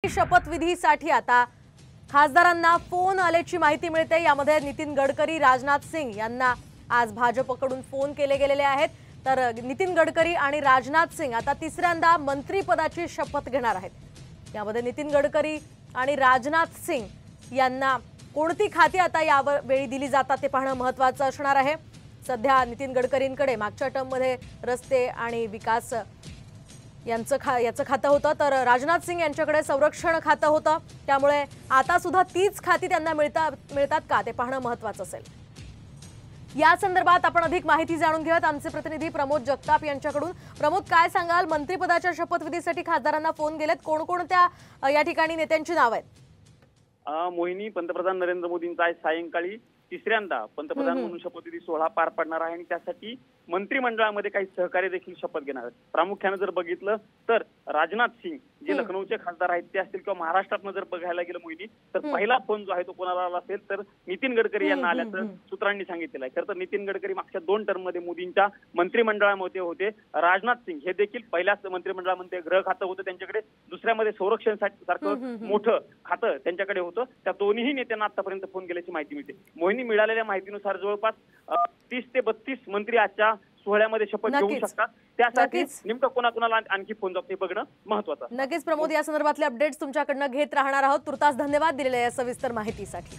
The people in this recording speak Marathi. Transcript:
शपथविधीसाठी आता खासदारांना फोन आल्याची माहिती मिळते। यामध्ये नितीन गडकरी, राजनाथ सिंह यांना आज भाजपकडून फोन केले गेलेले आहेत। तर नितीन गडकरी आणि राजनाथ सिंह आता तिसऱ्यांदा मंत्रिपदाची शपथ घेणार आहेत। यामध्ये नितीन गडकरी आणि राजनाथ सिंह यांना कोणती खाती आता यावेळी दिली जातात ते पाहणं महत्त्वाचं असणार आहे। सध्या नितीन गडकरींकडे मागच्या टर्ममध्ये रस्ते आणि विकास याचं खातं होतं, तर राजनाथ सिंह यांच्याकडे संरक्षण खातं होतं। त्यामुळे आता सुद्धा तीच खाती त्यांना मिळतात का ते पाहणं महत्त्वाचं असेल। या संदर्भात आपण अधिक माहिती जाणून घेऊयात आमचे प्रतिनिधी प्रमोद जगताप यांच्याकडून। प्रमोद, काय सांगाल, मंत्रिपदाच्या शपथविधीसाठी खासदारांना फोन गेलेत, कोणकोणत्या या ठिकाणी नेत्यांची नाव आहेत? मोहिनी, पंतप्रधान नरेंद्र मोदींचा आज सायंकाळी तिसऱ्यांदा पंतप्रधान म्हणून शपथविधी सोहळा पार पडणार आहे आणि त्यासाठी मंत्रिमंडळामध्ये काही सहकारी देखील शपथ घेणार आहेत। प्रामुख्याने जर बघितलं तर राजनाथ सिंह जे लखनौचे खासदार आहेत ते असतील किंवा महाराष्ट्रातनं जर बघायला गेलं मोहिनी तर पहिला फोन जो आहे तो कोणाला आला असेल तर नितीन गडकरी यांना आल्याचं सूत्रांनी सांगितलेलं आहे। खरं तर नितीन गडकरी मागच्या 2 टर्ममध्ये मोदींच्या मंत्रिमंडळामध्ये होते। राजनाथ सिंह हे देखील पहिल्याच मंत्रिमंडळामध्ये गृह खातं होतं त्यांच्याकडे, दुसऱ्यामध्ये संरक्षण सारखं मोठं खातं त्यांच्याकडे होतं। त्या दोन्ही नेत्यांना आतापर्यंत फोन केल्याची माहिती मिळते। मोहिनी, मिळालेल्या माहितीनुसार जवळपास 30 ते 32 मंत्री आजच्या सोहळ्यामध्ये शपथ घेऊ शकतात। त्यासाठी नेमकं कोणाकोणाला आणखी फोन जातो हे बघणं महत्त्वाचं। नक्कीच प्रमोद, या संदर्भातले अपडेट्स तुमच्याकडनं घेत राहणार आहोत। तुर्तास धन्यवाद दिलेल्या या सविस्तर माहितीसाठी।